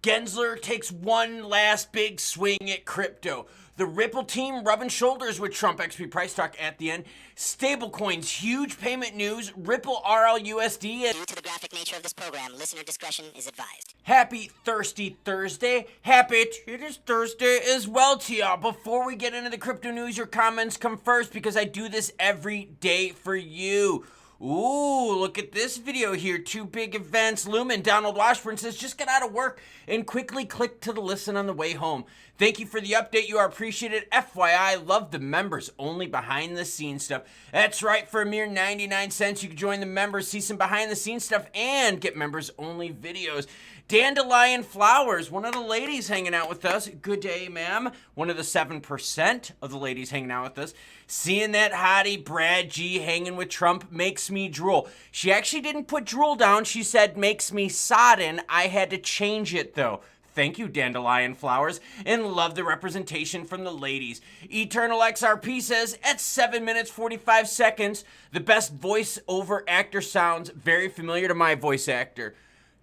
Gensler takes one last big swing at crypto. The Ripple team rubbing shoulders with Trump XP price talk at the end. Stablecoins, huge payment news. Ripple RLUSD. Due to the graphic nature of this program, listener discretion is advised. Happy Thirsty Thursday. Happy it is Thursday as well to y'all. Before we get into the crypto news, your comments come first because I do this every day for you. Ooh, look at this video here. Two big events. Lumens, Donald Washburn says, just got out of work and quickly click to the listen on the way home. Thank you for the update. You are appreciated. FYI, love the members only behind the scenes stuff. That's right. For a mere 99 cents, you can join the members, see some behind the scenes stuff, and get members only videos. Dandelion Flowers, one of the ladies hanging out with us. Good day, ma'am. One of the 7% of the ladies hanging out with us. Seeing that hottie Brad G hanging with Trump makes me drool. She actually didn't put drool down. She said makes me sodden. I had to change it though. Thank you, Dandelion Flowers, and love the representation from the ladies. Eternal XRP says, at 7 minutes, 45 seconds, the best voiceover actor sounds very familiar to my voice actor.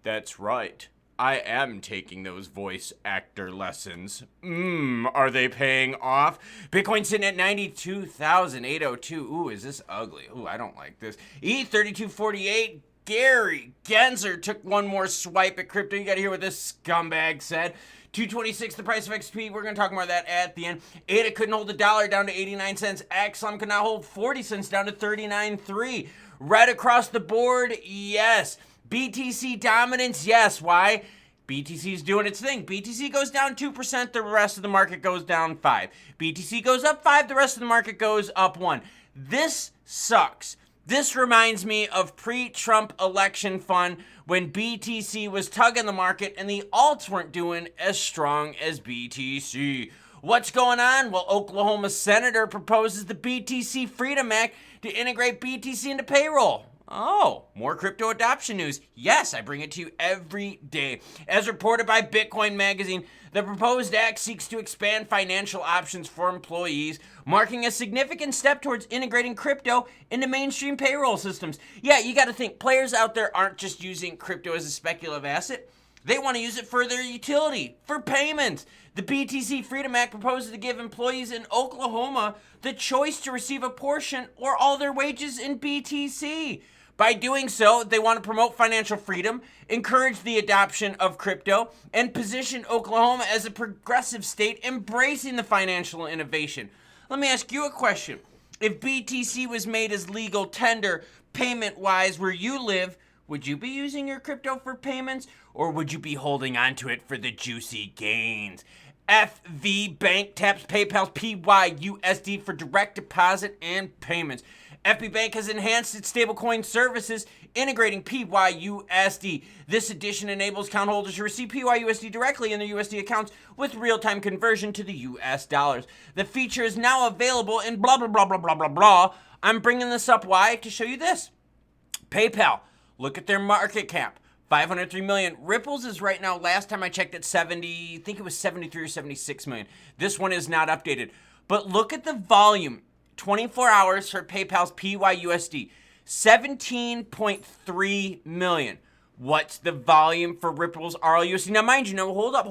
That's right. I am taking those voice actor lessons. Are they paying off? Bitcoin sitting at 92,802. Ooh, is this ugly? Ooh, I don't like this. ETH 3248. Gary Gensler took one more swipe at crypto. You got to hear what this scumbag said. 226, the price of XP. We're going to talk more of that at the end. ADA couldn't hold the dollar down to 89 cents. XLM could not hold 40 cents down to 39.3. Red across the board, yes. BTC dominance, yes. Why? BTC is doing its thing. BTC goes down 2%, the rest of the market goes down 5%. BTC goes up 5%, the rest of the market goes up 1%. This sucks. This reminds me of pre-Trump election fun when BTC was tugging the market and the alts weren't doing as strong as BTC. What's going on? Well, Oklahoma Senator proposes the BTC Freedom Act to integrate BTC into payroll. Oh, more crypto adoption news. Yes, I bring it to you every day. As reported by Bitcoin Magazine, the proposed act seeks to expand financial options for employees, marking a significant step towards integrating crypto into mainstream payroll systems. Yeah, you got to think, players out there aren't just using crypto as a speculative asset. They want to use it for their utility, for payments. The BTC Freedom Act proposes to give employees in Oklahoma the choice to receive a portion or all their wages in BTC. By doing so, they want to promote financial freedom, encourage the adoption of crypto, and position Oklahoma as a progressive state embracing the financial innovation. Let me ask you a question. If BTC was made as legal tender, payment-wise, where you live, would you be using your crypto for payments, or would you be holding on to it for the juicy gains? FV Bank taps PayPal's PYUSD for direct deposit and payments. FB Bank has enhanced its stablecoin services, integrating PYUSD. This addition enables account holders to receive PYUSD directly in their USD accounts with real-time conversion to the US dollars. The feature is now available in blah, blah, blah, blah, blah, blah, blah. I'm bringing this up, why? To show you this. PayPal, look at their market cap. 503 million. Ripple's is right now, last time I checked at 70, I think it was 73 or 76 million. This one is not updated. But look at the volume. 24 hours for PayPal's PYUSD, 17.3 million. What's the volume for Ripple's RLUSD? Now, mind you, hold up.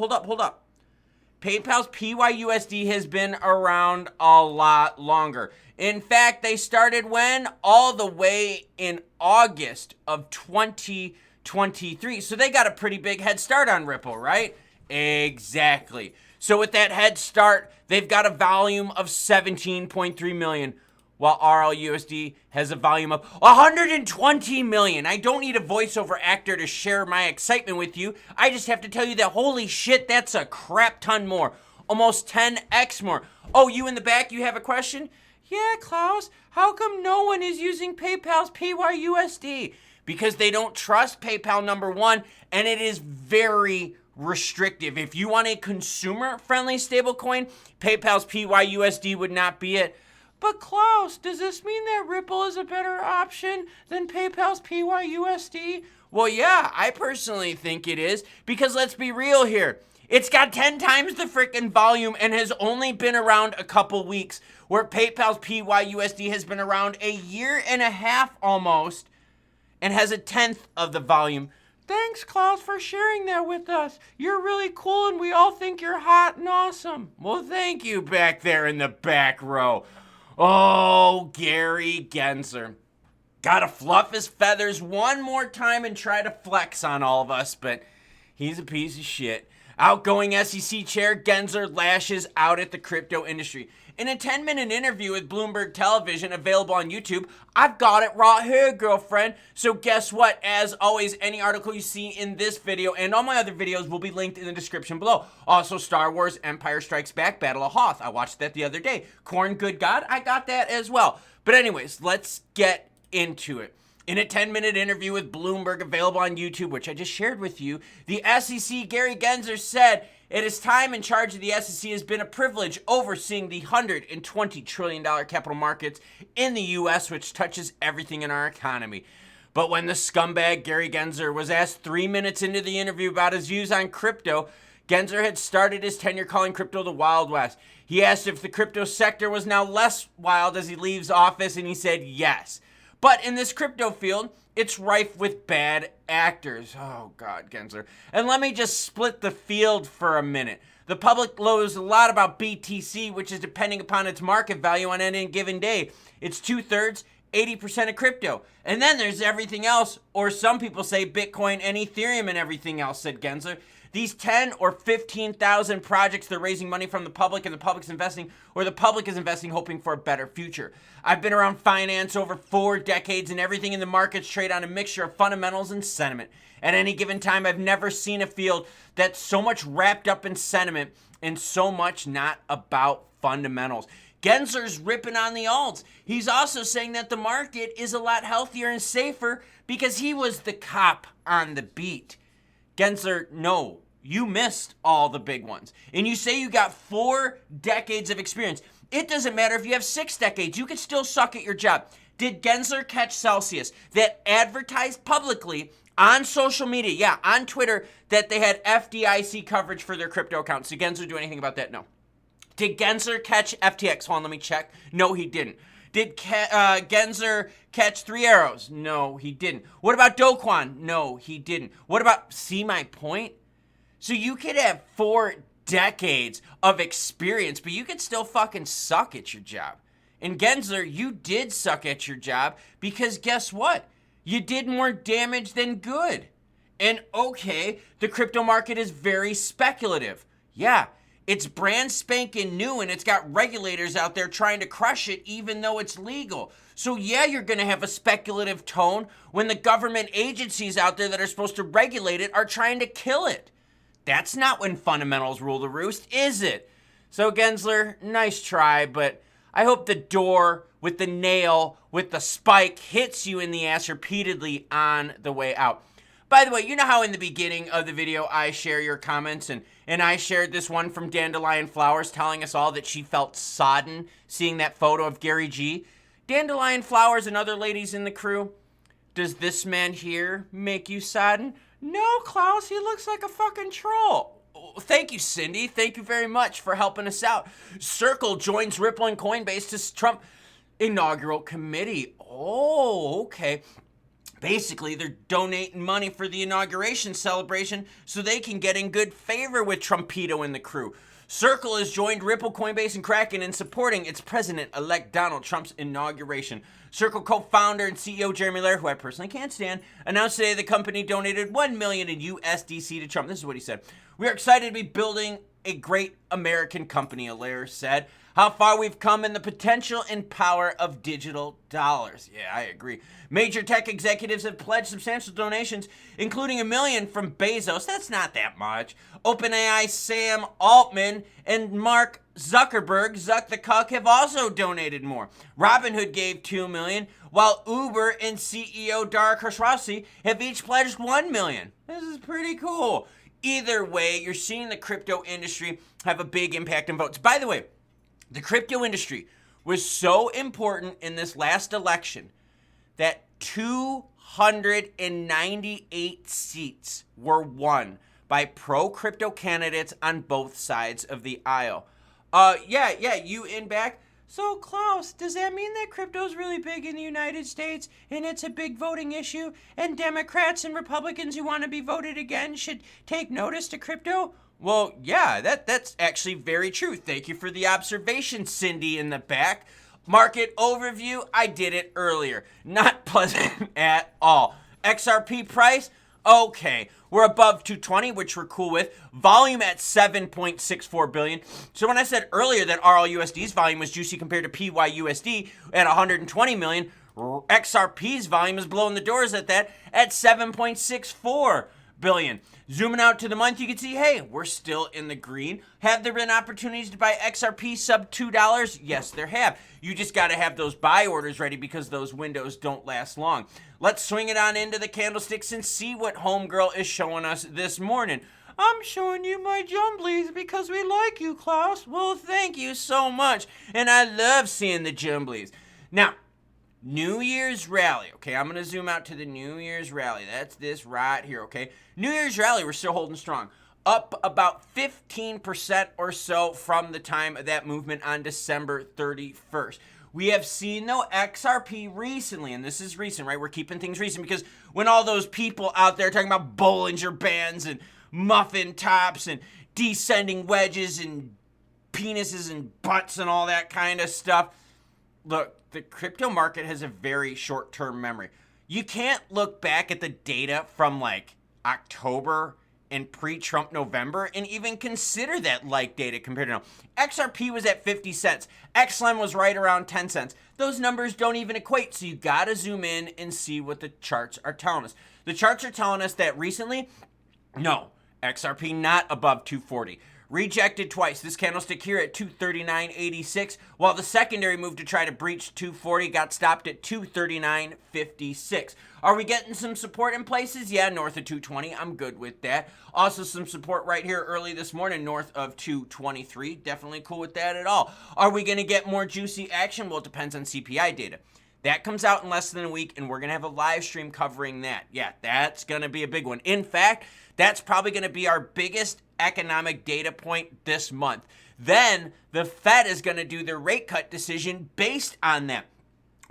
PayPal's PYUSD has been around a lot longer. In fact, they started when? All the way in August of 2023. So they got a pretty big head start on Ripple, right? Exactly. So with that head start, they've got a volume of 17.3 million, while RLUSD has a volume of 120 million. I don't need a voiceover actor to share my excitement with you. I just have to tell you that, holy shit, that's a crap ton more. Almost 10x more. Oh, you in the back, you have a question? Yeah, Klaus, how come no one is using PayPal's PYUSD? Because they don't trust PayPal, number one, and it is very restrictive. If you want a consumer-friendly stablecoin, PayPal's PYUSD would not be it. But Klaus, does this mean that Ripple is a better option than PayPal's PYUSD? Well, yeah, I personally think it is, because let's be real here. It's got 10 times the frickin' volume and has only been around a couple weeks, where PayPal's PYUSD has been around a year and a half almost and has a tenth of the volume. Thanks, Klaus, for sharing that with us. You're really cool and we all think you're hot and awesome. Well, thank you back there in the back row. Oh, Gary Gensler. Gotta fluff his feathers one more time and try to flex on all of us, but he's a piece of shit. Outgoing SEC Chair Gensler lashes out at the crypto industry. In a 10-minute interview with Bloomberg Television available on YouTube, I've got it right here, girlfriend. So guess what? As always, any article you see in this video and all my other videos will be linked in the description below. Also, Star Wars Empire Strikes Back, Battle of Hoth. I watched that the other day. Corn Good God, I got that as well. But anyways, let's get into it. In a 10-minute interview with Bloomberg available on YouTube, which I just shared with you, the SEC Gary Gensler said, "It is time in charge of the SEC has been a privilege overseeing the $120 trillion capital markets in the U.S., which touches everything in our economy." But when the scumbag Gary Gensler was asked 3 minutes into the interview about his views on crypto, Gensler had started his tenure calling crypto the Wild West. He asked if the crypto sector was now less wild as he leaves office, and he said yes. But in this crypto field, it's rife with bad actors. Oh, God, Gensler. And let me just split the field for a minute. The public knows a lot about BTC, which is depending upon its market value on any given day. It's 2/3, 80% of crypto. And then there's everything else, or some people say Bitcoin and Ethereum and everything else, said Gensler. These 10 or 15,000 projects, they're raising money from the public and the public's investing, or the public is investing hoping for a better future. I've been around finance over 4 decades and everything in the markets trade on a mixture of fundamentals and sentiment. At any given time, I've never seen a field that's so much wrapped up in sentiment and so much not about fundamentals. Gensler's ripping on the alts. He's also saying that the market is a lot healthier and safer because he was the cop on the beat. Gensler, no, you missed all the big ones. And you say you got 4 decades of experience. It doesn't matter if you have 6 decades. You could still suck at your job. Did Gensler catch Celsius that advertised publicly on social media, yeah, on Twitter, that they had FDIC coverage for their crypto accounts? Did Gensler do anything about that? No. Did Gensler catch FTX? Hold on, let me check. No, he didn't. Did Gensler catch 3 Arrows? No, he didn't. What about Do Kwon? No, he didn't. What about, see my point? So you could have 4 decades of experience, but you could still fucking suck at your job. And Gensler, you did suck at your job because guess what? You did more damage than good. And okay, the crypto market is very speculative. Yeah. It's brand spanking new and it's got regulators out there trying to crush it even though it's legal. So yeah, you're going to have a speculative tone when the government agencies out there that are supposed to regulate it are trying to kill it. That's not when fundamentals rule the roost, is it? So Gensler, nice try, but I hope the door with the nail with the spike hits you in the ass repeatedly on the way out. By the way, you know how in the beginning of the video I share your comments and I shared this one from Dandelion Flowers telling us all that she felt sodden seeing that photo of Gary G. Dandelion Flowers and other ladies in the crew, does this man here make you sodden? No, Klaus, he looks like a fucking troll. Thank you, Cindy. Thank you very much for helping us out. Circle joins Ripple and Coinbase to Trump inaugural committee. Oh, okay. Basically, they're donating money for the inauguration celebration so they can get in good favor with Trumpito and the crew. Circle has joined Ripple, Coinbase, and Kraken in supporting its president-elect Donald Trump's inauguration. Circle co-founder and CEO Jeremy Lair, who I personally can't stand, announced today the company donated $1 million in USDC to Trump. This is what he said. "We are excited to be building a great American company," Lair said. "How far we've come in the potential and power of digital dollars." Yeah, I agree. Major tech executives have pledged substantial donations, including $1 million from Bezos. That's not that much. OpenAI Sam Altman and Mark Zuckerberg, Zuck the Cuck, have also donated more. Robinhood gave $2 million, while Uber and CEO Dara Khosrowshahi have each pledged $1 million. This is pretty cool. Either way, you're seeing the crypto industry have a big impact on votes. By the way, the crypto industry was so important in this last election that 298 seats were won by pro-crypto candidates on both sides of the aisle. Yeah, you in back. So, Klaus, does that mean that crypto's really big in the United States and it's a big voting issue and Democrats and Republicans who want to be voted again should take notice to crypto? Well, yeah, that's actually very true. Thank you for the observation, Cindy in the back. Market overview, I did it earlier. Not pleasant at all. XRP price, okay. We're above 220, which we're cool with. Volume at 7.64 billion. So when I said earlier that RLUSD's volume was juicy compared to PYUSD at 120 million, XRP's volume is blowing the doors at that at 7.64 billion. Zooming out to the month, you can see, hey, we're still in the green. Have there been opportunities to buy XRP sub $2? Yes, there have. You just got to have those buy orders ready because those windows don't last long. Let's swing it on into the candlesticks and see what Homegirl is showing us this morning. I'm showing you my jumblies because we like you, Klaus. Well, thank you so much. And I love seeing the jumblies. Now, New Year's rally, okay? I'm going to zoom out to the New Year's rally. That's this right here, okay? New Year's rally, we're still holding strong. Up about 15% or so from the time of that movement on December 31st. We have seen, though, XRP recently, and this is recent, right? We're keeping things recent because when all those people out there talking about Bollinger Bands and muffin tops and descending wedges and penises and butts and all that kind of stuff, look, the crypto market has a very short-term memory. You can't look back at the data from like October and pre-Trump November and even consider that like data compared to now. XRP was at 50 cents. XLM was right around 10 cents. Those numbers don't even equate, so you gotta zoom in and see what the charts are telling us. The charts are telling us that recently, no, XRP not above 240. Rejected twice. This candlestick here at 239.86, while the secondary move to try to breach 240 got stopped at 239.56. Are we getting some support in places? Yeah, north of 220. I'm good with that. Also some support right here early this morning north of 223. Definitely cool with that at all. Are we going to get more juicy action? Well, it depends on CPI data. That comes out in less than a week, and we're going to have a live stream covering that. Yeah, that's going to be a big one. In fact, that's probably going to be our biggest economic data point this month. Then the Fed is going to do their rate cut decision based on that.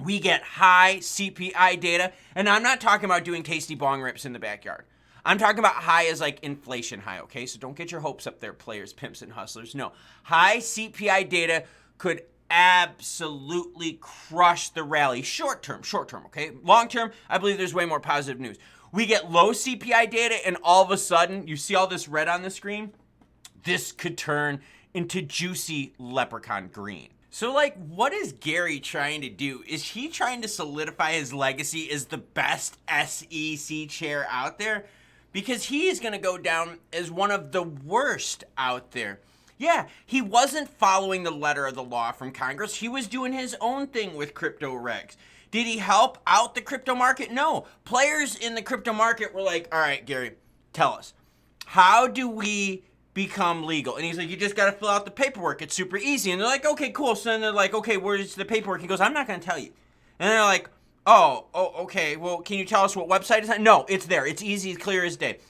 We get high CPI data, and I'm not talking about doing tasty bong rips in the backyard. I'm talking about high as like inflation high, okay? So don't get your hopes up there, players, pimps, and hustlers. No, high CPI data could absolutely crush the rally. Short term, okay? Long term, I believe there's way more positive news. We get low CPI data, and all of a sudden, you see all this red on the screen? This could turn into juicy leprechaun green. So, like, what is Gary trying to do? Is he trying to solidify his legacy as the best SEC chair out there? Because he is going to go down as one of the worst out there. Yeah, he wasn't following the letter of the law from Congress. He was doing his own thing with crypto regs. Did he help out the crypto market? No. Players in the crypto market were like, all right, Gary, tell us, how do we become legal? And he's like, you just got to fill out the paperwork. It's super easy. And they're like, okay, cool. So then they're like, okay, where's the paperwork? He goes, I'm not going to tell you. And they're like, oh, okay. Well, can you tell us what website it's on? No, it's there. It's easy, clear as day.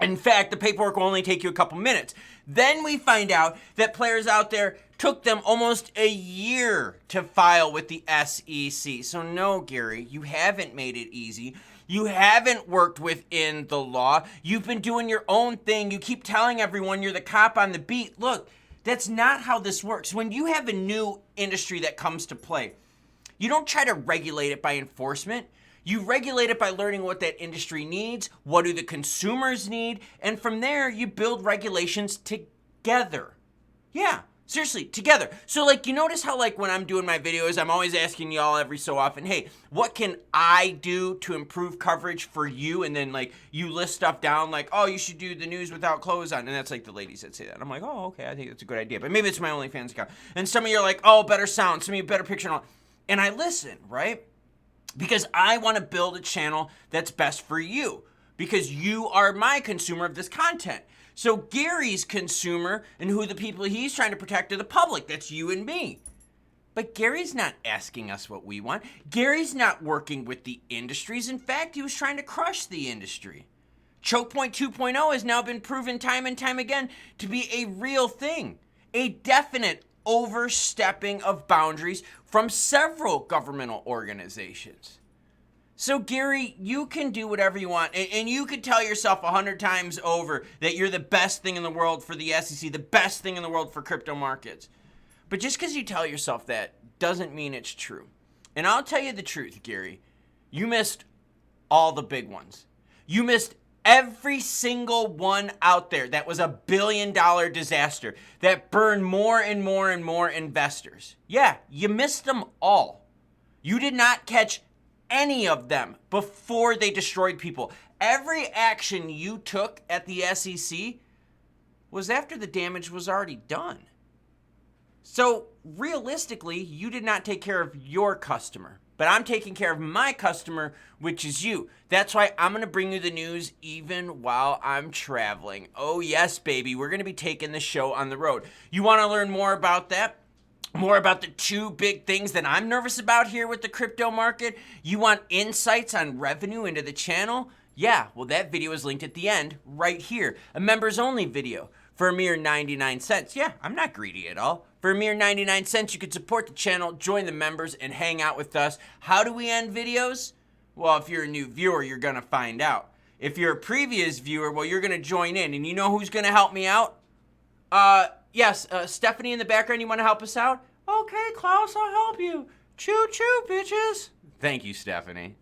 In fact, the paperwork will only take you a couple minutes. Then we find out that players out there took them almost a year to file with the SEC. So no, Gary, you haven't made it easy. You haven't worked within the law. You've been doing your own thing. You keep telling everyone you're the cop on the beat. Look, that's not how this works. When you have a new industry that comes to play, you don't try to regulate it by enforcement. You regulate it by learning what that industry needs, what do the consumers need, and from there, you build regulations together. Yeah, seriously, together. So, like, you notice how, like, when I'm doing my videos, I'm always asking y'all every so often, hey, what can I do to improve coverage for you? And then, like, you list stuff down, like, oh, you should do the news without clothes on. And that's, like, the ladies that say that. I'm like, oh, okay, I think that's a good idea. But maybe it's my OnlyFans account. And some of you are like, oh, better sound, some of you better picture and all. And I listen, right? Because I want to build a channel that's best for you. Because you are my consumer of this content. So Gary's consumer and who the people he's trying to protect are the public. That's you and me. But Gary's not asking us what we want. Gary's not working with the industries. In fact, he was trying to crush the industry. Choke point 2.0 has now been proven time and time again to be a real thing. A definite overstepping of boundaries from several governmental organizations. So Gary, you can do whatever you want, and you could tell yourself 100 times over that you're the best thing in the world for the SEC, the best thing in the world for crypto markets. But just because you tell yourself that doesn't mean it's true. And I'll tell you the truth, Gary. You missed all the big ones. You missed every single one out there that was $1 billion disaster that burned more and more and more investors. Yeah, you missed them all. You did not catch any of them before they destroyed people. Every action you took at the SEC was after the damage was already done. So realistically, you did not take care of your customer. But I'm taking care of my customer, which is you. That's why I'm going to bring you the news even while I'm traveling. Oh yes, baby. We're going to be taking the show on the road. You want to learn more about that? More about the two big things that I'm nervous about here with the crypto market? You want insights on revenue into the channel? Yeah, well that video is linked at the end right here. A members only video for a mere 99 cents. Yeah, I'm not greedy at all. For a mere 99 cents, you could support the channel, join the members, and hang out with us. How do we end videos? Well, if you're a new viewer, you're going to find out. If you're a previous viewer, well, you're going to join in. And you know who's going to help me out? Yes, Stephanie in the background, you want to help us out? Okay, Klaus, I'll help you. Choo-choo, bitches. Thank you, Stephanie.